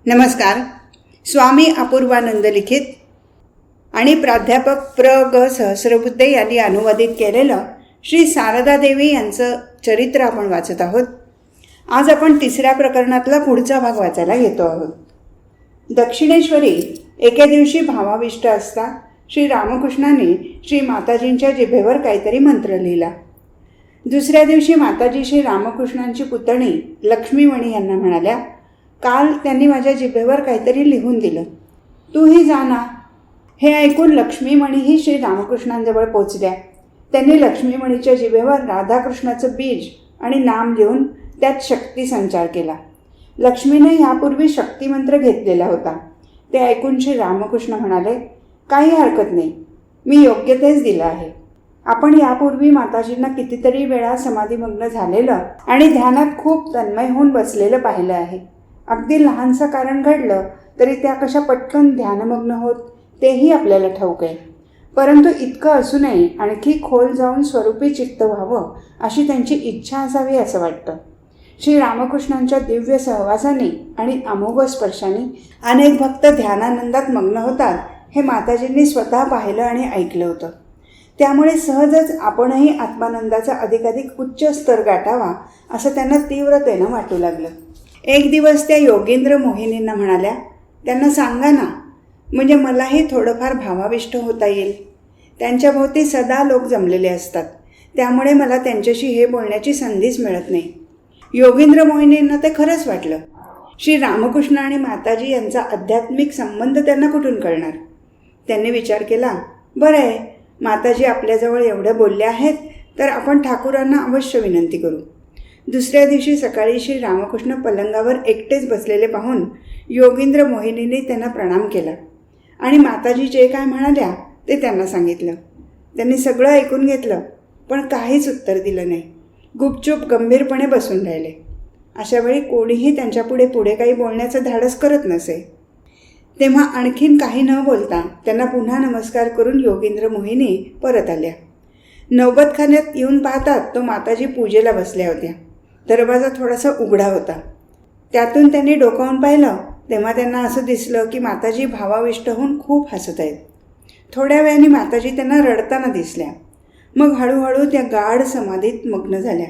नमस्कार. स्वामी अपूर्वानंद लिखित आणि प्राध्यापक प्र ग सहस्रबुद्धे यांनी अनुवादित केलेलं श्री शारदा देवी यांचं चरित्र आपण वाचत आहोत. आज आपण तिसऱ्या प्रकरणातला पुढचा भाग वाचायला घेतो आहोत. दक्षिणेश्वरी एके दिवशी भावाविष्ट असता श्री रामकृष्णांनी श्री माताजींच्या जिभेवर काहीतरी मंत्र लिहिला. दुसऱ्या दिवशी माताजी श्री रामकृष्णांची पुतणी लक्ष्मीमणी यांना म्हणाल्या, काल त्यांनी माझ्या जिभेवर काहीतरी लिहून दिलं, तूही जा ना. हे ऐकून लक्ष्मीमणीही श्री रामकृष्णांजवळ पोचल्या. त्यांनी लक्ष्मीमणीच्या जिभेवर राधाकृष्णाचं बीज आणि नाम लिहून त्यात शक्ती संचार केला. लक्ष्मीने यापूर्वी शक्तिमंत्र घेतलेला होता. ते ऐकून श्री रामकृष्ण म्हणाले, काही हरकत नाही, मी योग्य तेच दिलं आहे. आपण यापूर्वी माताजींना कितीतरी वेळा समाधीमग्न झालेलं आणि ध्यानात खूप तन्मय होऊन बसलेलं पाहिलं आहे. अगदी लहानसं कारण घडलं तरी त्या कशा पटकन ध्यानमग्न होत तेही आपल्याला ठाऊक आहे. परंतु इतकं असूनही आणखी खोल जाऊन स्वरूपी चित्त व्हावं अशी त्यांची इच्छा असावी असं वाटतं. श्री रामकृष्णांच्या दिव्य सहवासाने आणि अमोघ स्पर्शाने अनेक भक्त ध्यानानंदात मग्न होतात हे माताजींनी स्वतः पाहिलं आणि ऐकलं होतं. त्यामुळे सहजच आपणही आत्मानंदाचा अधिकाधिक उच्च स्तर गाठावा असं त्यांना तीव्रतेनं वाटू लागलं. एक दिवस त्या योगेंद्र मोहिनींना म्हणाल्या, त्यांना सांगा ना, म्हणजे मलाही थोडंफार भावाविष्ट होता येईल. त्यांच्याभोवती सदा लोक जमलेले असतात, त्यामुळे मला त्यांच्याशी हे बोलण्याची संधीच मिळत नाही. योगेंद्र मोहिनींना ते खरंच वाटलं. श्री रामकृष्ण आणि माताजी यांचा आध्यात्मिक संबंध त्यांना कुठून कळणार. त्यांनी विचार केला, बरं आहे, माताजी आपल्याजवळ एवढं बोलले आहेत तर आपण ठाकूरांना अवश्य विनंती करू. दुसऱ्या दिवशी सकाळी श्री रामकृष्ण पलंगावर एकटेच बसलेले पाहून योगेंद्र मोहिनींनी त्यांना प्रणाम केला आणि माताजी जे काय म्हणाल्या ते त्यांना सांगितलं. त्यांनी सगळं ऐकून घेतलं पण काहीच उत्तर दिलं नाही. गुपचूप गंभीरपणे बसून राहिले. अशावेळी कोणीही त्यांच्यापुढे काही बोलण्याचं धाडस करत नसे. तेव्हा आणखीन काही न बोलता त्यांना पुन्हा नमस्कार करून योगेंद्र मोहिनी परत आल्या. नौबतखान्यात येऊन पाहतात तो माताजी पूजेला बसल्या होत्या. दरवाजा थोडासा उघडा होता. त्यातून त्यांनी डोकावून पाहिलं तेव्हा त्यांना असं दिसलं की माताजी भावाविष्ट होऊन खूप हसत आहेत. थोड्या वेळाने माताजी त्यांना रडताना दिसल्या. मग हळूहळू त्या गाढ समाधीत मग्न झाल्या.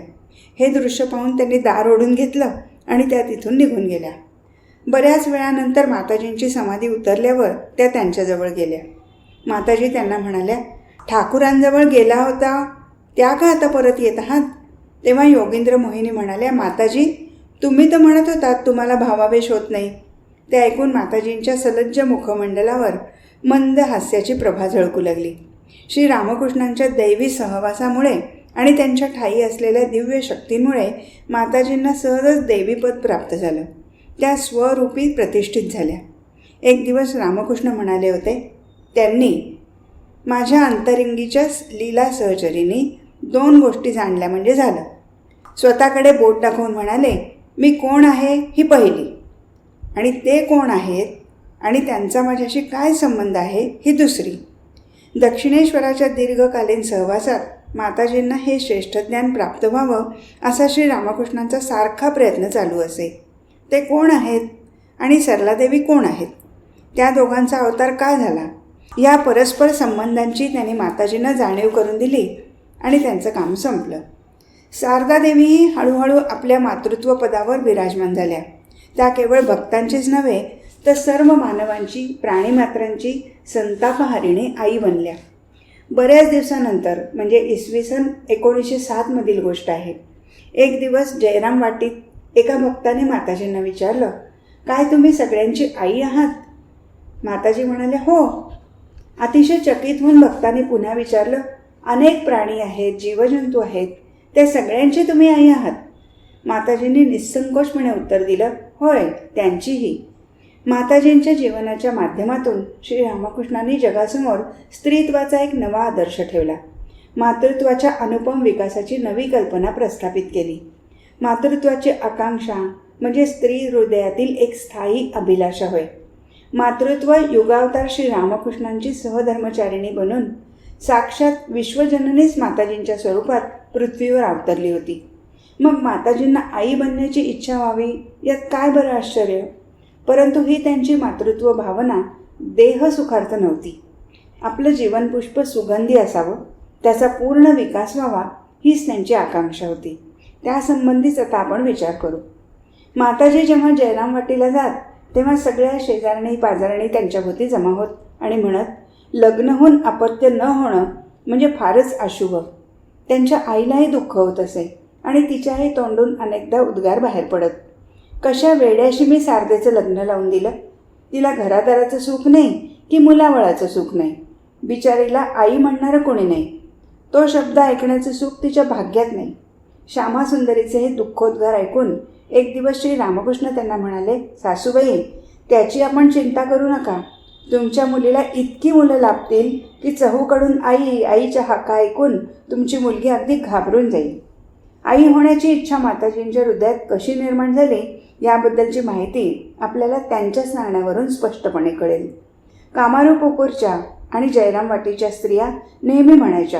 हे दृश्य पाहून त्यांनी दार ओढून घेतलं आणि त्या तिथून निघून गेल्या. बऱ्याच वेळानंतर माताजींची समाधी उतरल्यावर त्या त्यांच्याजवळ गेल्या. माताजी त्यांना म्हणाल्या, ठाकूरांजवळ गेला होता त्या का आता परत येत आहात? तेव्हा योगेंद्र मोहिनी म्हणाल्या, माताजी, तुम्ही तर म्हणत होतात तुम्हाला भावावेश होत नाही. ते ऐकून माताजींच्या सलज्ज मुखमंडलावर मंद हास्याची प्रभा झळकू लागली. श्री रामकृष्णांच्या दैवी सहवासामुळे आणि त्यांच्या ठायी असलेल्या दिव्य शक्तींमुळे माताजींना सहजच देवीपद प्राप्त झालं. त्या स्वरूपी प्रतिष्ठित झाल्या. एक दिवस रामकृष्ण म्हणाले होते, त्यांनी माझ्या अंतरिंगीच्या लीला सहचरीने 2 गोष्टी जाणल्या म्हणजे झालं. स्वतःकडे बोट दाखवून म्हणाले, मी कोण आहे ही पहिली, आणि ते कोण आहेत आणि त्यांचा माझ्याशी काय संबंध आहे ही दुसरी. दक्षिणेश्वराच्या दीर्घकालीन सहवासात माताजींना हे श्रेष्ठ ज्ञान प्राप्त व्हावं असा श्री रामकृष्णांचा सारखा प्रयत्न चालू असे. ते कोण आहेत आणि सरलादेवी कोण आहेत, त्या दोघांचा अवतार काय झाला, या परस्पर संबंधांची त्यांनी माताजींना जाणीव करून दिली आणि त्यांचं काम संपलं. शारदादेवीही हळूहळू आपल्या मातृत्व पदावर विराजमान झाल्या. त्या केवळ भक्तांचीच नव्हे तर सर्व मानवांची, प्राणीमात्रांची संतापहारिणी आई बनल्या. बऱ्याच दिवसानंतर, म्हणजे इसवी सन 1907 गोष्ट आहे, एक दिवस जयराम वाटीत एका भक्ताने माताजींना विचारलं, काय तुम्ही सगळ्यांची आई आहात? माताजी म्हणाले, हो. अतिशय चकित होऊन भक्ताने पुन्हा विचारलं, अनेक प्राणी आहेत, जीवजंतू आहेत, त्या सगळ्यांची तुम्ही आई आहात? माताजींनी निस्संकोचपणे उत्तर दिलं, होय, त्यांचीही. माताजींच्या जीवनाच्या माध्यमातून श्री रामकृष्णांनी जगासमोर स्त्रीत्वाचा एक नवा आदर्श ठेवला. मातृत्वाच्या अनुपम विकासाची नवी कल्पना प्रस्थापित केली. मातृत्वाची आकांक्षा म्हणजे स्त्री हृदयातील एक स्थायी अभिलाषा होय. मातृत्व युगावतार श्री रामकृष्णांची सहधर्मचारिणी बनून साक्षात विश्वजननीच माताजींच्या स्वरूपात पृथ्वीवर अवतरली होती. मग माताजींना आई बनण्याची इच्छा व्हावी यात काय बरं आश्चर्य. परंतु ही त्यांची मातृत्व भावना देहसुखार्थ नव्हती. आपलं जीवनपुष्प सुगंधी असावं, त्याचा पूर्ण विकास व्हावा, हीच त्यांची आकांक्षा होती. त्यासंबंधीच आता आपण विचार करू. माताजी जेव्हा जयराम वाटीला जात तेव्हा सगळ्या शेजारणी पाजारणी त्यांच्याभोवती जमा होत आणि म्हणत, लग्न होऊन अपत्य न होणं म्हणजे फारच अशुभ. त्यांच्या आईलाही दुःख होत असे आणि तिच्याही तोंडून अनेकदा उद्गार बाहेर पडत, कशा वेड्याशी मी सारदेचं लग्न लावून दिलं. तिला घरादाराचं सुख नाही की मुलावळाचं सुख नाही. बिचारीला आई म्हणणारं कोणी नाही. तो शब्द ऐकण्याचं सुख तिच्या भाग्यात नाही. श्यामासुंदरीचे हे दुःखोद्गार ऐकून एक दिवस श्री रामकृष्ण त्यांना म्हणाले, सासूबाई, त्याची आपण चिंता करू नका. तुमच्या मुलीला इतकी मुलं लाभतील की चहूकडून आई आईच्या हाका ऐकून तुमची मुलगी अगदी घाबरून जाईल. आई होण्याची इच्छा माताजींच्या हृदयात कशी निर्माण झाली याबद्दलची माहिती आपल्याला त्यांच्याच सांगण्यावरून स्पष्टपणे कळेल. कामारू पोकूरच्या आणि जयराम वाटीच्या स्त्रिया नेहमी म्हणायच्या,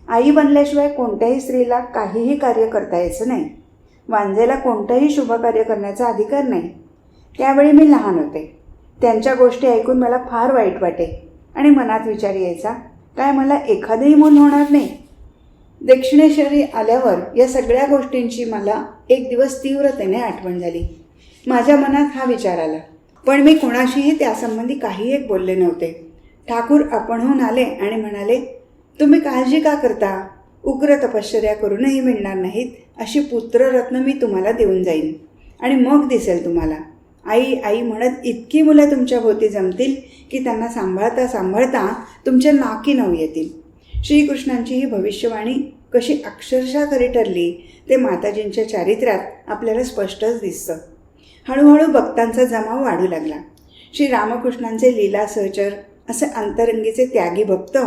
आई बनल्याशिवाय कोणत्याही स्त्रीला काहीही कार्य करता यायचं नाही. वांजेला कोणतंही शुभकार्य करण्याचा अधिकार नाही. त्यावेळी मी लहान होते. त्यांच्या गोष्टी ऐकून मला फार वाईट वाटे आणि मनात विचार यायचा, काय मला एखादंही मूल होणार नाही. दक्षिणेश्वरी आल्यावर या सगळ्या गोष्टींची मला एक दिवस तीव्रतेने आठवण झाली. माझ्या मनात हा विचार आला, पण मी कोणाशीही त्यासंबंधी काही एक बोलले नव्हते. ठाकूर आपणहून आले आणि म्हणाले, तुम्ही काळजी का करता? उग्र तपश्चर्या करूनही मिळणार नाहीत अशी पुत्ररत्न मी तुम्हाला देऊन जाईन आणि मग दिसेल तुम्हाला. आई आई म्हणत इतकी मुलं तुमच्या भोवती जमतील की त्यांना सांभाळता सांभाळता तुमच्या नाकी नऊ येतील. श्रीकृष्णांची ही भविष्यवाणी कशी अक्षरशः खरी ठरली ते माताजींच्या चारित्र्यात आपल्याला स्पष्टच दिसतं. हळूहळू भक्तांचा जमाव वाढू लागला. श्री रामकृष्णांचे लीला सहचर असे अंतरंगीचे त्यागी भक्त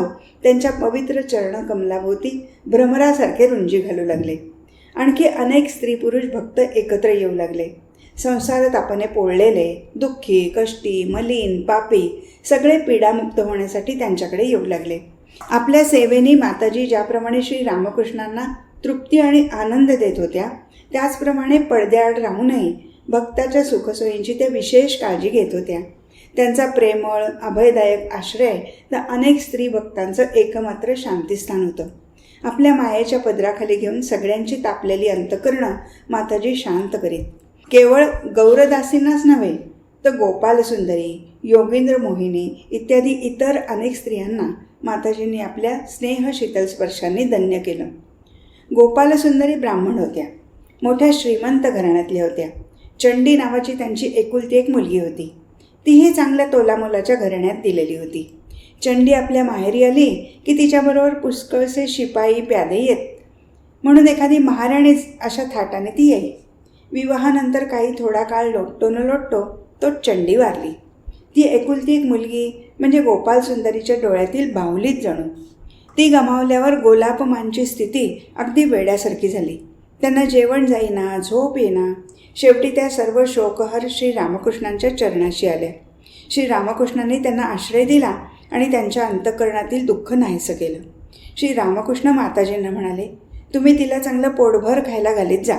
त्यांच्या पवित्र चरणकमलाभोवती भ्रमरासारखे रुंजी घालू लागले. आणखी अनेक स्त्री पुरुष भक्त एकत्र येऊ लागले. संसारात आपणे पोळलेले, दुःखी, कष्टी, मलिन, पापी सगळे पीडामुक्त होण्यासाठी त्यांच्याकडे येऊ लागले. आपल्या सेवेने माताजी ज्याप्रमाणे श्री रामकृष्णांना तृप्ती आणि आनंद देत होत्या, त्याचप्रमाणे पडद्याआड राहूनही भक्ताच्या सुखसोयींची त्या विशेष काळजी घेत होत्या. त्यांचा प्रेमळ अभयदायक आश्रय तर अनेक स्त्री भक्तांचं एकमात्र शांतीस्थान होतं. आपल्या मायेच्या पदराखाली घेऊन सगळ्यांची तापलेली अंतकरणं माताजी शांत करीत. केवळ गौरदासींनाच नव्हे तर गोपाल सुंदरी, योगेंद्र मोहिनी इत्यादी इतर अनेक स्त्रियांना माताजींनी आपल्या स्नेह शीतल स्पर्शांनी धन्य केलं. गोपालसुंदरी ब्राह्मण होत्या. मोठ्या श्रीमंत घराण्यातल्या होत्या. चंडी नावाची त्यांची एकुलती एक मुलगी होती. तीही चांगल्या तोलामोलाच्या घराण्यात दिलेली होती. चंडी आपल्या माहेरी आली की तिच्याबरोबर पुष्कळसे शिपाई प्यादे येत, म्हणून एखादी महाराणीच अशा थाटाने ती येई. विवाहानंतर काही थोडा काळ लोटतो न लोटतो तो चंडी वारली. ती एकुलती एक मुलगी म्हणजे गोपाल सुंदरीच्या डोळ्यातील बाहुलीच जणू. ती गमावल्यावर गोलापमांची स्थिती अगदी वेड्यासारखी झाली. त्यांना जेवण जाईना, झोप येईना. शेवटी त्या सर्व शोकहर श्री रामकृष्णांच्या चरणाशी आल्या. श्री रामकृष्णांनी त्यांना आश्रय दिला आणि त्यांच्या अंतःकरणातील दुःख नाहीसं केलं. श्री रामकृष्ण माताजींना म्हणाले, तुम्ही तिला चांगलं पोटभर खायला घालीत जा.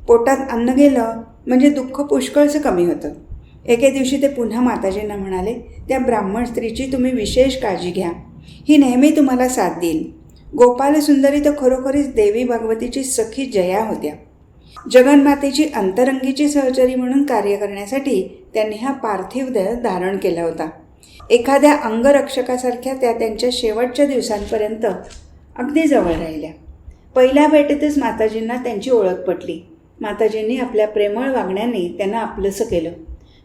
पोटात अन्न गेलं म्हणजे दुःख पुष्कळचं कमी होतं. एके दिवशी ते पुन्हा माताजींना म्हणाले, त्या ब्राह्मण स्त्रीची तुम्ही विशेष काळजी घ्या. ही नेहमी तुम्हाला साथ देईल. गोपालसुंदरी तर खरोखरीच देवी भगवतीची सखी जया होत्या. जगन्मातेची अंतरंगीची सहचरी म्हणून कार्य करण्यासाठी त्यांनी हा पार्थिव देह धारण केला होता. एखाद्या अंगरक्षकासारख्या त्या त्यांच्या शेवटच्या दिवसांपर्यंत अगदी जवळ राहिल्या. पहिल्या भेटीतच माताजींना त्यांची ओळख पटली. माताजींनी आपल्या प्रेमळ वागण्याने त्यांना आपलंसं केलं.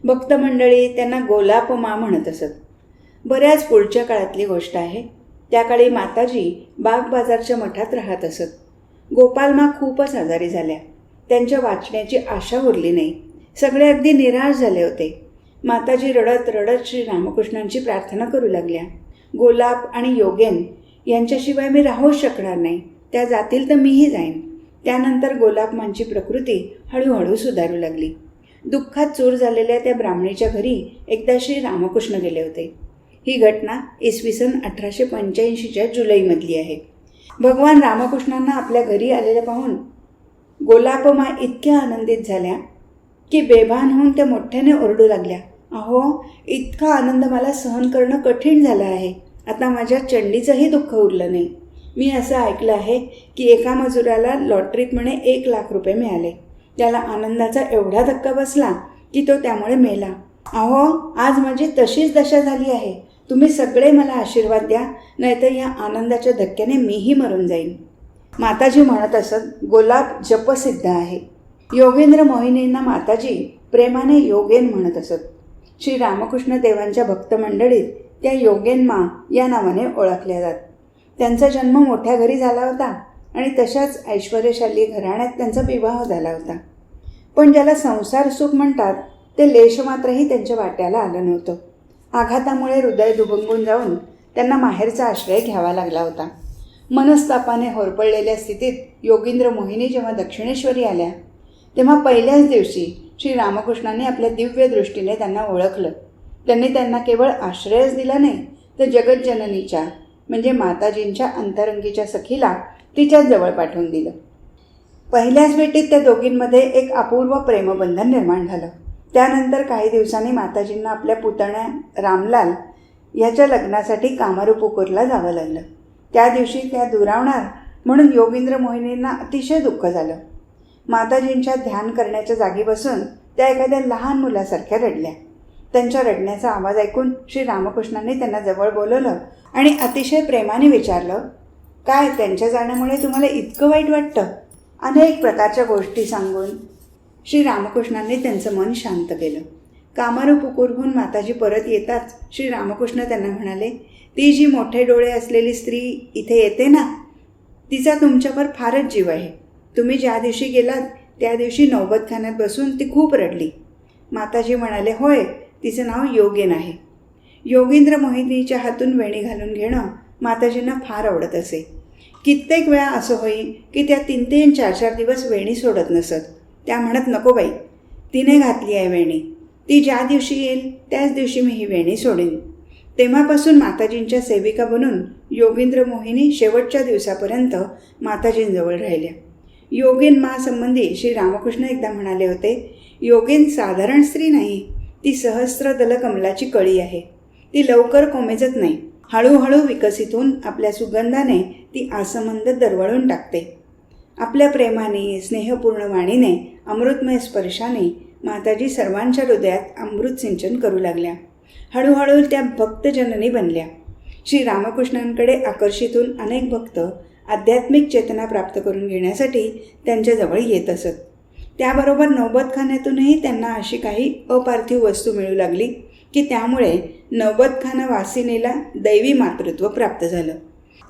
भक्त मंडळी त्यांना गोलापमा म्हणत असत. बऱ्याच पुढच्या काळातली गोष्ट आहे. त्या काळी माताजी बाग बाजारच्या मठात राहत असत. गोपालमा खूपच आजारी झाल्या. त्यांच्या वाचण्याची आशा उरली नाही. सगळे अगदी निराश झाले होते. माताजी रडत रडत श्री रामकृष्णांची प्रार्थना करू लागल्या. गोलाप आणि योगेन यांच्याशिवाय मी राहूच शकणार नाही. त्या जातील तर मीही जाईन. त्यानंतर गोलापमांची प्रकृती हळूहळू सुधारू लागली. दुःखात चूर झालेल्या त्या ब्राह्मणीच्या घरी एकदा श्री रामकृष्ण गेले होते. ही घटना इसवी सन 1885च्या जुलैमधली आहे. भगवान रामकृष्णांना आपल्या घरी आलेल्या पाहून गोलापमा इतक्या आनंदित झाल्या की बेभान होऊन त्या मोठ्याने ओरडू लागल्या, अहो, इतका आनंद मला सहन करणं कठीण झालं आहे. आता माझ्या चंडीचंही दुःख उरलं नाही. मी असं ऐकलं आहे की एका मजुराला लॉटरीत म्हणे 1,00,000 रुपये मिळाले. त्याला आनंदाचा एवढा धक्का बसला की तो त्यामुळे मेला. अहो, आज माझी तशीच दशा झाली आहे. तुम्ही सगळे मला आशीर्वाद द्या, नाहीतर या आनंदाच्या धक्क्याने मीही मरून जाईन. माताजी म्हणत असत, गुलाब जपसिद्ध आहे. योगेंद्र मोहिनींना माताजी प्रेमाने योगेन म्हणत असत. श्री रामकृष्ण देवांच्या भक्तमंडळीत त्या योगेन्मा या नावाने ओळखल्या जात. त्यांचा जन्म मोठ्या घरी झाला होता आणि तशाच ऐश्वर्यशाली घराण्यात त्यांचा विवाह झाला होता. पण ज्याला संसार सुख म्हणतात ते लेशमात्रही त्यांच्या वाट्याला आलं नव्हतं. आघातामुळे हृदय दुभंगून जाऊन त्यांना माहेरचा आश्रय घ्यावा लागला होता. मनस्तापाने होरपळलेल्या स्थितीत योगेंद्र मोहिनी जेव्हा दक्षिणेश्वरी आल्या तेव्हा पहिल्याच दिवशी श्री रामकृष्णांनी आपल्या दिव्य दृष्टीने त्यांना ओळखलं. त्यांनी त्यांना केवळ आश्रयच दिला नाही, तर जगज्जननीच्या म्हणजे माताजींच्या अंतरंगीच्या सखीला तिच्याच जवळ पाठवून दिलं. पहिल्याच भेटीत त्या दोघींमध्ये एक अपूर्व प्रेमबंधन निर्माण झालं. त्यानंतर काही दिवसांनी माताजींना आपल्या पुतण्या रामलाल याच्या लग्नासाठी कामारूपुकूरला जावं लागलं. त्या दिवशी त्या दुरावणार म्हणून योगेंद्र मोहिनींना अतिशय दुःख झालं. माताजींच्या ध्यान करण्याच्या जागी बसून त्या एखाद्या लहान मुलासारख्या रडल्या. त्यांच्या रडण्याचा आवाज ऐकून श्री रामकृष्णांनी त्यांना जवळ बोलवलं आणि अतिशय प्रेमाने विचारलं, काय त्यांच्या जाण्यामुळे तुम्हाला इतकं वाईट वाटतं? अनेक प्रकारच्या गोष्टी सांगून श्री रामकृष्णांनी त्यांचं मन शांत केलं. कामारूपुकूरहून माताजी परत येताच श्री रामकृष्ण त्यांना म्हणाले, ती जी मोठे डोळे असलेली स्त्री इथे येते ना, तिचा तुमच्यावर फारच जीव आहे. तुम्ही ज्या दिवशी गेलात त्या दिवशी नौबतखान्यात बसून ती खूप रडली. माताजी म्हणाले, होय, तिचं नाव योगेन आहे. योगेंद्र मोहिनीच्या हातून वेणी घालून घेणं माताजींना फार आवडत असे. कित्येक वेळा असं होई की त्या 3-3, 4-4 दिवस वेणी सोडत नसत. त्या म्हणत, नको बाई, तिने घातली आहे वेणी, ती ज्या दिवशी येईल त्याच दिवशी मी ही वेणी सोडेन. तेव्हापासून माताजींच्या सेविका बनून योगेंद्र मोहिनी शेवटच्या दिवसापर्यंत माताजींजवळ राहिल्या. योगेन मासंबंधी श्री रामकृष्ण एकदा म्हणाले होते, योगेन साधारण स्त्री नाही, ती सहस्त्रदल कमलाची कळी आहे. ती लवकर कोमेजत नाही, हळूहळू विकसित होऊन आपल्या सुगंधाने ती आसमंद दरवळून टाकते. आपल्या प्रेमाने, स्नेहपूर्ण वाणीने, अमृतमय स्पर्शाने माताजी सर्वांच्या हृदयात अमृत सिंचन करू लागल्या. हळूहळू त्या भक्तजननी बनल्या. श्री रामकृष्णांकडे आकर्षित होऊन अनेक भक्त आध्यात्मिक चेतना प्राप्त करून घेण्यासाठी त्यांच्याजवळ येत असत. त्याबरोबर नौबतखान्यातूनही त्यांना अशी काही अपार्थिव वस्तू मिळू लागली की त्यामुळे नौबतखाना वासिनीला दैवी मातृत्व प्राप्त झालं.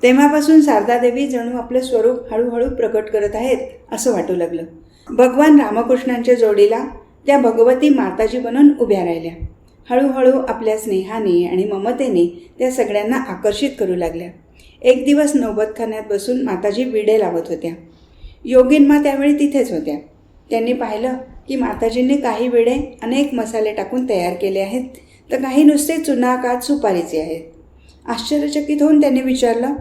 तेव्हापासून शारदादेवी जणू आपलं स्वरूप हळूहळू प्रकट करत आहेत असं वाटू लागलं. भगवान रामकृष्णांच्या जोडीला त्या भगवती माताजी बनून उभ्या राहिल्या. हळूहळू आपल्या स्नेहाने आणि ममतेने त्या सगळ्यांना आकर्षित करू लागल्या. एक दिवस नौबतखान्यात बसून माताजी विडे लावत होत्या. योगिन्मा त्यावेळी तिथेच होत्या. त्यांनी पाहिलं की माताजींनी काही विडे अनेक मसाले टाकून तयार केले आहेत, तर काही नुसते चुनाकात सुपारीचे आहेत. आश्चर्यचकित होऊन त्यांनी विचारलं,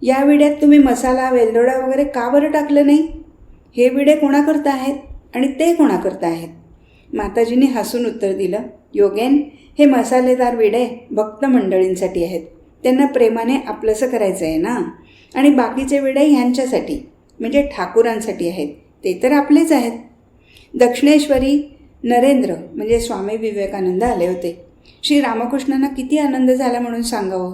या विड्यात तुम्ही मसाला, वेलदोडा वगैरे का बरं टाकलं नाही? हे विडे कोणाकरता आहेत आणि ते कोणाकरता आहेत? माताजींनी हसून उत्तर दिलं, योगेन, हे मसालेदार विडे भक्त मंडळींसाठी आहेत. त्यांना प्रेमाने आपलंसं करायचं आहे ना. आणि बाकीचे विडे ह्यांच्यासाठी म्हणजे ठाकूरांसाठी आहेत. ते तर आपलेच आहेत. दक्षिणेश्वरी नरेंद्र म्हणजे स्वामी विवेकानंद आले होते. श्री रामकृष्णांना किती आनंद झाला म्हणून सांगावं.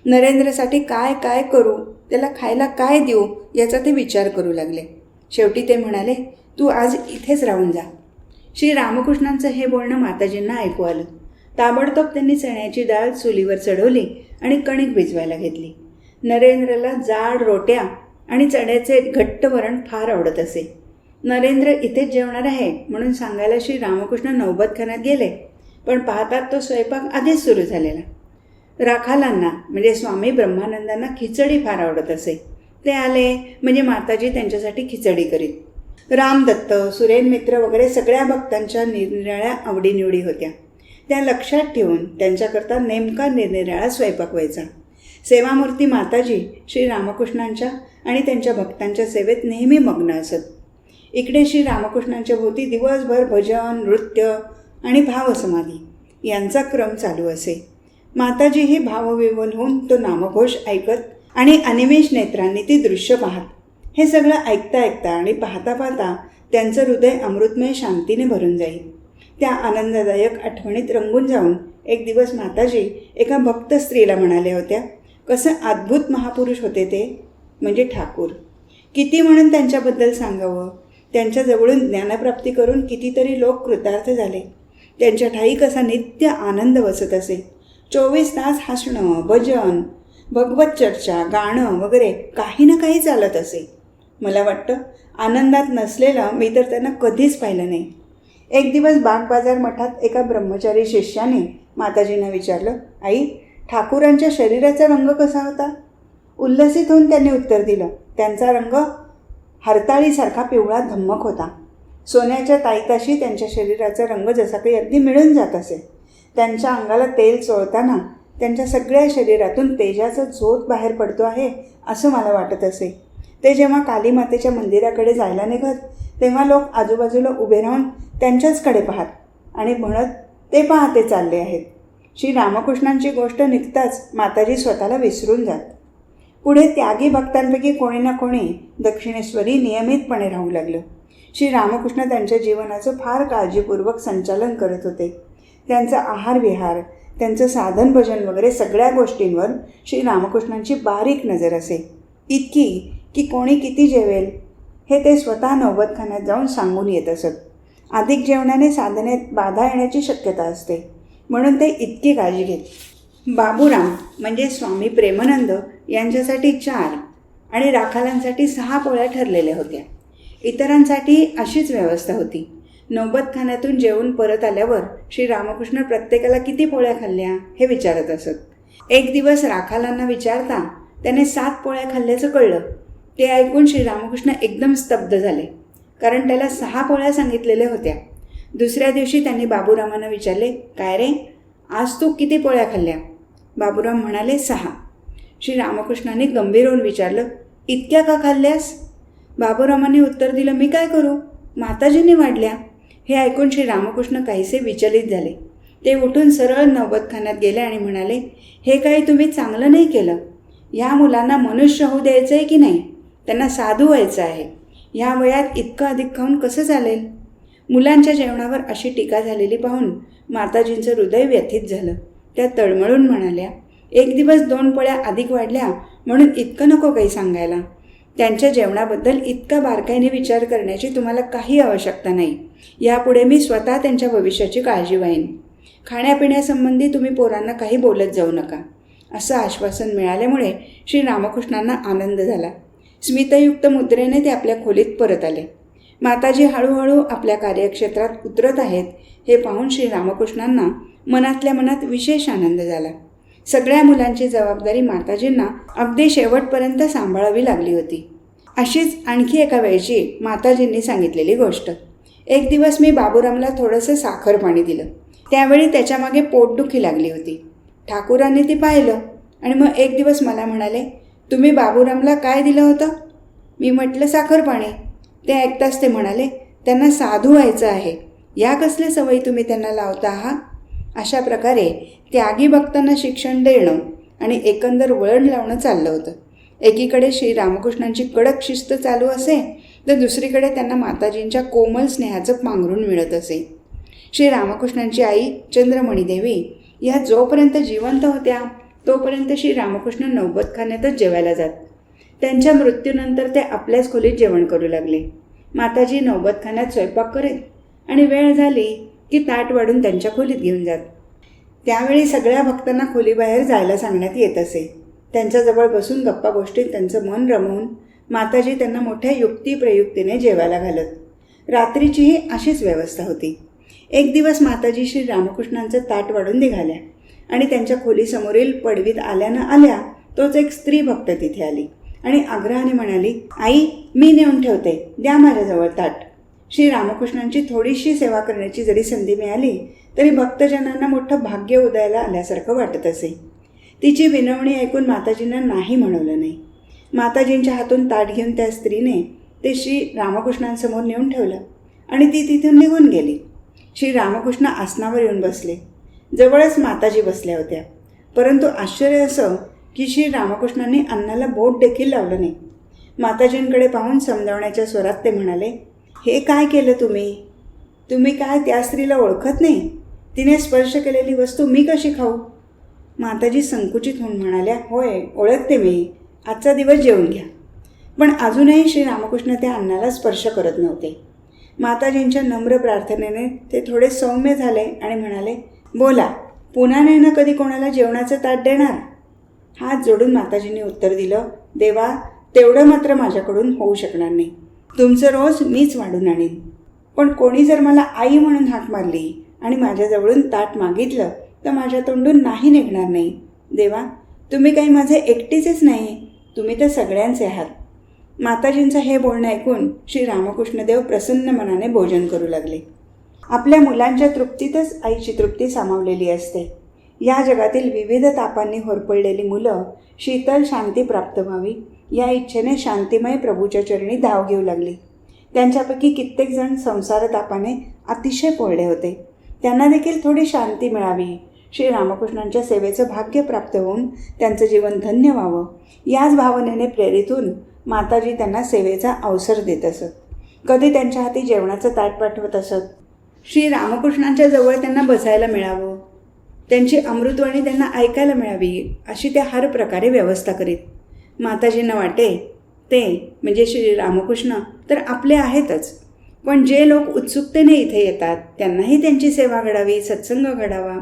नरेंद्रसाठी काय काय करू, त्याला खायला काय देऊ याचा ते विचार करू लागले. शेवटी ते म्हणाले, तू आज इथेच राहून जा. श्री रामकृष्णांचं हे बोलणं माताजींना ऐकू आलं. ताबडतोब त्यांनी चण्याची डाळ चुलीवर चढवली आणि कणिक भिजवायला घेतली. नरेंद्रला जाड रोट्या आणि चण्याचे घट्ट वरण फार आवडत असे. नरेंद्र इथेच जेवणार आहे म्हणून सांगायला श्री रामकृष्ण नौबतखान्यात गेले, पण पाहतात तो स्वयंपाक आधीच सुरू झालेला. राखालांना म्हणजे स्वामी ब्रह्मानंदांना खिचडी फार आवडत असे. ते आले म्हणजे माताजी त्यांच्यासाठी खिचडी करीत. रामदत्त, सुरेन मित्र वगैरे सगळ्या भक्तांच्या निरनिराळ्या आवडीनिवडी होत्या. त्या लक्षात ठेवून त्यांच्याकरता नेमका निरनिराळा स्वयंपाक व्हायचा. सेवामूर्ती माताजी श्री रामकृष्णांच्या आणि त्यांच्या भक्तांच्या सेवेत नेहमी मग्न असत. इकडे श्री रामकृष्णांच्या भोवती दिवसभर भजन, नृत्य आणि भावसमाधी यांचा क्रम चालू असे. माताजीही भावविव्हल होऊन तो नामघोष ऐकत आणि अनिमेष नेत्रांनी ती दृश्य पाहत. हे सगळं ऐकता ऐकता आणि पाहता पाहता त्यांचं हृदय अमृतमय शांतीने भरून जाईल. त्या आनंददायक आठवणीत रंगून जाऊन एक दिवस माताजी एका भक्त स्त्रीला म्हणाल्या होत्या, कसं अद्भुत महापुरुष होते ते, म्हणजे ठाकूर. किती म्हणून त्यांच्याबद्दल सांगावं. त्यांच्याजवळून ज्ञानप्राप्ती करून कितीतरी लोक कृतार्थ झाले. त्यांच्या ठाई कसा नित्य आनंद वसत असे. 24 तास हसणं, भजन, भगवत चर्चा, गाणं वगैरे काही ना काही चालत असे. मला वाटतं आनंदात नसलेलं मी तर त्यांना कधीच पाहिलं नाही. एक दिवस बागबाजार मठात एका ब्रह्मचारी शिष्याने माताजींना विचारलं, आई, ठाकूरांच्या शरीराचा रंग कसा होता? उल्लसित होऊन त्यांनी उत्तर दिलं, त्यांचा रंग हरताळीसारखा पिवळा धम्मक होता. सोन्याच्या ताईताशी त्यांच्या शरीराचा रंग जसा काही अगदी मिळून जात असे. त्यांच्या अंगाला तेल चोळताना त्यांच्या सगळ्या शरीरातून तेजाचा झोत बाहेर पडतो आहे असं मला वाटत असे. ते जेव्हा कालीमातेच्या मंदिराकडे जायला निघत तेव्हा लोक आजूबाजूला उभे राहून त्यांच्याचकडे पाहत आणि म्हणत, ते पहा ते चालले आहेत. श्री रामकृष्णांची गोष्ट निघताच माताजी स्वतःला विसरून जात. पुढे त्यागी भक्तांपैकी कोणी ना कोणी दक्षिणेश्वरी नियमितपणे राहू लागलं. श्री रामकृष्ण त्यांच्या जीवनाचं फार काळजीपूर्वक संचालन करत होते. त्यांचा आहार विहार, त्यांचं साधन भजन वगैरे सगळ्या गोष्टींवर श्री रामकृष्णांची बारीक नजर असे. इतकी की कोणी किती जेवेल हे ते स्वतः नौबतखान्यात जाऊन सांगून येत असत. अधिक जेवणाने साधनेत बाधा येण्याची शक्यता असते, म्हणून ते इतकी काळजी घेत. बाबूराम म्हणजे स्वामी प्रेमानंद यांच्यासाठी 4 आणि राखालांसाठी 6 पोळ्या ठरलेल्या होत्या. इतरांसाठी अशीच व्यवस्था होती. नौबतखान्यातून जेवून परत आल्यावर श्री रामकृष्ण प्रत्येकाला किती पोळ्या खाल्ल्या हे विचारत असत. एक दिवस राखालांना विचारता त्याने 7 पोळ्या खाल्ल्याचं कळलं. ते ऐकून श्री रामकृष्ण एकदम स्तब्ध झाले, कारण त्याला 6 पोळ्या सांगितलेल्या होत्या. दुसऱ्या दिवशी त्यांनी बाबूरामांना विचारले, काय रे, आज तू किती पोळ्या खाल्ल्या? बाबूराम म्हणाले, 6. श्री रामकृष्णांनी गंभीर होऊन विचारलं, इतक्या का खाल्ल्यास? बाबूरामांनी उत्तर दिलं, मी काय करू, माताजींनी वाढल्या. हे ऐकून श्री रामकृष्ण काहीसे विचलित झाले. ते उठून सरळ नौबतखान्यात गेले आणि म्हणाले, हे काही तुम्ही चांगलं नाही केलं. या मुलांना मनुष्य होऊ द्यायचं आहे की नाही? त्यांना साधू व्हायचं आहे. ह्या वयात इतकं अधिक खाऊन कसं चालेल? मुलांच्या जेवणावर अशी टीका झालेली पाहून माताजींचं हृदय व्यथित झालं. त्या तळमळून म्हणाल्या, एक दिवस 2 पोळ्या अधिक वाढल्या म्हणून इतकं नको काही सांगायला. त्यांच्या जेवणाबद्दल इतका बारकाईने विचार करण्याची तुम्हाला काही आवश्यकता नाही. यापुढे मी स्वतः त्यांच्या भविष्याची काळजी वाहीन. खाण्यापिण्यासंबंधी तुम्ही पोरांना काही बोलत जाऊ नका. असं आश्वासन मिळाल्यामुळे श्री रामकृष्णांना आनंद झाला. स्मितयुक्त मुद्रेने ते आपल्या खोलीत परत आले. माताजी हळूहळू आपल्या कार्यक्षेत्रात उतरत आहेत हे पाहून श्री रामकृष्णांना मनातल्या मनात विशेष आनंद झाला. सगळ्या मुलांची जबाबदारी माताजींना अगदी शेवटपर्यंत सांभाळावी लागली होती. अशीच आणखी एका वेळची माताजींनी सांगितलेली गोष्ट. एक दिवस मी बाबूरामला थोडंसं साखर पाणी दिलं. त्यावेळी त्याच्यामागे पोटदुखी लागली होती. ठाकूरांनी ती पाहिलं आणि मग एक दिवस मला म्हणाले, तुम्ही बाबूरामला काय दिलं होतं? मी म्हटलं, साखर पाणी. ते ऐकताच ते म्हणाले, त्यांना साधू व्हायचं आहे. या कसल्या सवयी तुम्ही त्यांना लावता आहात? अशा प्रकारे त्यागी भक्तांना शिक्षण देणं आणि एकंदर वळण लावणं चाललं होतं. एकीकडे श्री रामकृष्णांची कडक शिस्त चालू असे, तर दुसरीकडे त्यांना माताजींच्या कोमल स्नेहाचं पांघरून मिळत असे. श्री रामकृष्णांची आई चंद्रमणी देवी या जोपर्यंत जिवंत होत्या तोपर्यंत श्री रामकृष्ण नौबतखान्यातच जेवायला जात. त्यांच्या मृत्यूनंतर ते आपल्याच खोलीत जेवण करू लागले. माताजी नौबतखान्यात स्वयंपाक करीत आणि वेळ झाली की ताट वाढून त्यांच्या खोलीत घेऊन जात. त्यावेळी सगळ्या भक्तांना खोलीबाहेर जायला सांगण्यात येत असे. त्यांच्याजवळ बसून गप्पा गोष्टीत त्यांचं मन रमवून माताजी त्यांना मोठ्या युक्तिप्रयुक्तीने जेवायला घालत. रात्रीचीही अशीच व्यवस्था होती. एक दिवस माताजी श्री रामकृष्णांचं ताट वाढून निघाल्या आणि त्यांच्या खोलीसमोरील पडवीत आल्या न आल्या तोच एक स्त्री भक्त तिथे आली आणि आग्रहाने म्हणाली, आई, मी नेऊन ठेवते, द्या माझ्याजवळ ताट. श्री रामकृष्णांची थोडीशी सेवा करण्याची जरी संधी मिळाली तरी भक्तजनांना मोठं भाग्य उदयाला आल्यासारखं वाटत असे. तिची विनवणी ऐकून माताजींना नाही म्हणवलं नाही. माताजींच्या हातून ताट घेऊन त्या स्त्रीने ते श्री रामकृष्णांसमोर नेऊन ठेवलं आणि ती तिथून निघून गेली. श्री रामकृष्ण आसनावर येऊन बसले. जवळच माताजी बसल्या होत्या. परंतु आश्चर्य असं की श्री रामकृष्णांनी अन्नाला बोट देखील लावलं नाही. माताजींकडे पाहून समजावण्याच्या स्वरात ते म्हणाले, हे काय केलं तुम्ही? तुम्ही काय त्या स्त्रीला ओळखत नाही? तिने स्पर्श केलेली वस्तू मी कशी खाऊ? माताजी संकुचित होऊन म्हणाल्या, होय ओळखते मी, आजचा दिवस जेवून घ्या. पण अजूनही श्री रामकृष्ण त्या अन्नाला स्पर्श करत नव्हते. माताजींच्या नम्र प्रार्थनेने ते थोडे सौम्य झाले आणि म्हणाले, बोला, पुन्हा नाही ना कधी कोणाला जेवणाचं ताट देणार? हात जोडून माताजींनी उत्तर दिलं, देवा, तेवढं मात्र माझ्याकडून होऊ शकणार नाही. तुमचं रोज मीच वाढून आणीन. पण कोणी जर मला आई म्हणून हाक मारली आणि माझ्याजवळून ताट मागितलं तर माझ्या तोंडून नाही निघणार नाही. देवा, तुम्ही काही माझे एकटीचेच नाही, तुम्ही तर सगळ्यांचे आहात. माताजींचं हे बोलणं ऐकून श्री रामकृष्णदेव प्रसन्न मनाने भोजन करू लागले. आपल्या मुलांच्या तृप्तीतच आईची तृप्ती सामावलेली असते. या जगातील विविध तापांनी होरपळलेली मुलं शीतल शांती प्राप्त व्हावी या इच्छेने शांतिमय प्रभूच्या चरणी धाव घेऊ लागली. त्यांच्यापैकी कित्येक जण संसार तापाने अतिशय पोळले होते. त्यांना देखील थोडी शांती मिळावी, श्री रामकृष्णांच्या सेवेचं भाग्य प्राप्त होऊन त्यांचं जीवन धन्य व्हावं याच भावनेने प्रेरित होऊन माताजी त्यांना सेवेचा अवसर देत असत. कधी त्यांच्या हाती जेवणाचं ताट पाठवत असत. श्री रामकृष्णांच्या जवळ त्यांना बसायला मिळावं, त्यांची अमृतवाणी त्यांना ऐकायला मिळावी अशी त्या हर प्रकारे व्यवस्था करीत. माताजींना वाटे ते म्हणजे श्री रामकृष्ण तर आपले आहेतच, पण जे लोक उत्सुकतेने इथे येतात त्यांनाही त्यांची सेवा घडावी, सत्संग घडावा,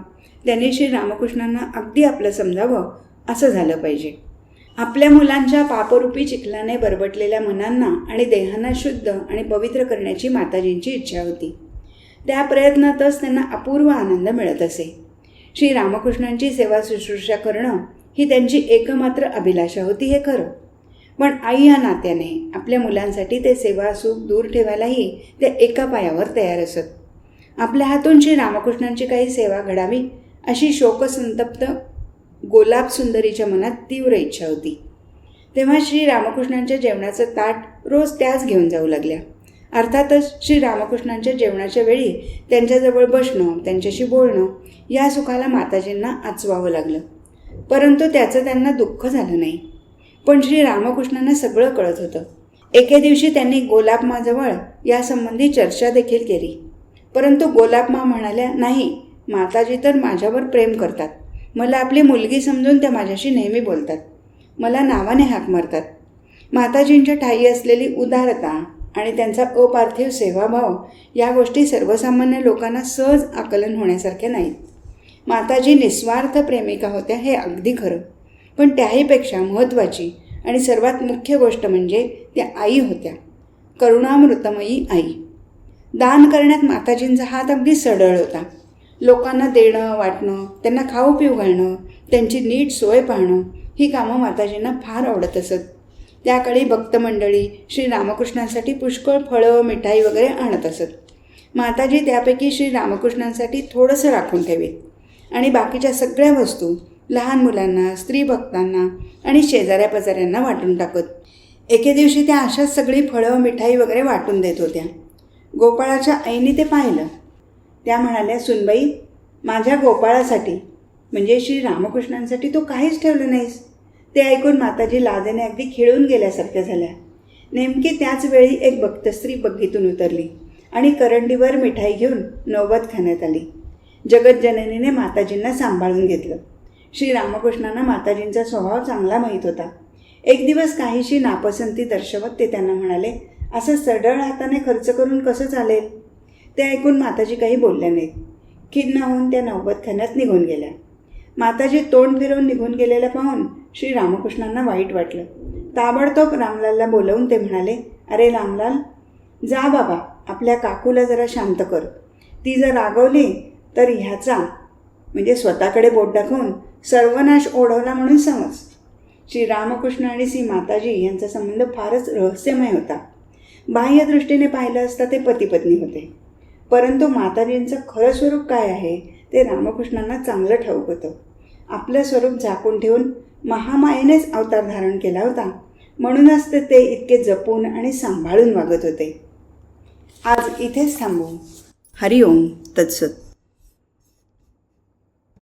त्यांनी श्री रामकृष्णांना अगदी आपलं समजावं असं झालं पाहिजे. आपल्या मुलांच्या पापरूपी चिखलाने बरबटलेल्या मनांना आणि देहांना शुद्ध आणि पवित्र करण्याची माताजींची इच्छा होती. त्या प्रयत्नातच त्यांना अपूर्व आनंद मिळत असे. श्री रामकृष्णांची सेवा शुश्रूषा करणं ही त्यांची एकमात्र अभिलाषा होती हे खरं. पण आई या नात्याने आपल्या मुलांसाठी ते सेवा सुख दूर ठेवायलाही ते एका पायावर तयार असत. आपल्या हातून श्री रामकृष्णांची काही सेवा घडावी अशी शोकसंतप्त गोलाब सुंदरीच्या मनात तीव्र इच्छा होती. तेव्हा श्री रामकृष्णांच्या जेवणाचं ताट रोज त्याच घेऊन जाऊ लागल्या. अर्थातच श्री रामकृष्णांच्या जेवणाच्या वेळी त्यांच्याजवळ बसणं, त्यांच्याशी बोलणं या सुखाला माताजींना आचवावं लागलं. परंतु त्याचं त्यांना दुःख झालं नाही. पण श्री रामकृष्णांना सगळं कळत होतं. एके दिवशी त्यांनी गोलाबमाजवळ यासंबंधी चर्चा देखील केली. परंतु गोलाबमा म्हणाल्या, नाही, माताजी तर माझ्यावर प्रेम करतात. मला आपली मुलगी समजून त्या माझ्याशी नेहमी बोलतात. मला नावाने हाक मारतात. माताजींच्या ठायी असलेली उदारता आणि त्यांचा अपार्थिव सेवाभाव या गोष्टी सर्वसामान्य लोकांना सहज आकलन होण्यासारख्या नाहीत. माताजी निस्वार्थ प्रेमिका होत्या हे अगदी खरं, पण त्याहीपेक्षा महत्त्वाची आणि सर्वात मुख्य गोष्ट म्हणजे त्या आई होत्या, करुणामृतमयी आई. दान करण्यात माताजींचा हात अगदी सढळ होता. लोकांना देणं वाटणं, त्यांना खाऊ पिऊ घालणं, त्यांची नीट सोय पाहणं ही कामं माताजींना फार आवडत असत. त्याकाळी भक्तमंडळी श्री रामकृष्णांसाठी पुष्कळ फळं, मिठाई वगैरे आणत असत. माताजी त्यापैकी श्री रामकृष्णांसाठी थोडंसं राखून ठेवीत आणि बाकीच्या सगळ्या वस्तू लहान मुलांना, स्त्री भक्तांना आणि शेजाऱ्यापाजाऱ्यांना वाटून टाकत. एके दिवशी त्या अशाच सगळी फळं, मिठाई वगैरे वाटून देत होत्या. गोपाळाच्या आईने ते पाहिलं. त्या म्हणाल्या, सुनबाई, माझ्या गोपाळासाठी म्हणजे श्री रामकृष्णांसाठी तू काहीच ठेवलं नाहीस. ते ऐकून माताजी लाजेने अगदी खिळून गेल्यासारख्या झाल्या. नेमकी त्याच वेळी एक भक्त स्त्री बग्गीतून उतरली आणि करंडीवर मिठाई घेऊन नौबत खाण्यात आली. जगतजननीने माताजींना सांभाळून घेतलं. श्री रामकृष्णांना माताजींचा स्वभाव चांगला माहीत होता. एक दिवस काहीशी नापसंती दर्शवत ते त्यांना म्हणाले, असं सढळ हाताने खर्च करून कसं चालेल? ते ऐकून माताजी काही बोलल्या नाहीत. खिन्न होऊन त्या नौबतखान्यात निघून गेल्या. माताजी तोंड फिरवून निघून गेलेलं पाहून श्री रामकृष्णांना वाईट वाटलं. ताबडतोब रामलालला बोलवून ते म्हणाले, अरे रामलाल, जा बाबा, आपल्या काकूला जरा शांत कर. ती जर रागवली तर ह्याचा म्हणजे स्वतःकडे बोट दाखवून सर्वनाश ओढवला म्हणून समज. श्री रामकृष्ण आणि श्री माताजी यांचा संबंध फारच रहस्यमय होता. बाह्यदृष्टीने पाहिलं असता ते पती पत्नी होते. परंतु माताजींचं खरं स्वरूप काय आहे ते रामकृष्णांना चांगलं ठाऊक होतं. आपलं स्वरूप झाकून ठेवून महामायेनेच अवतार धारण केला होता म्हणूनच ते इतके जपून आणि सांभाळून वागत होते. आज इथेच थांबू. हरिओम तत्सत.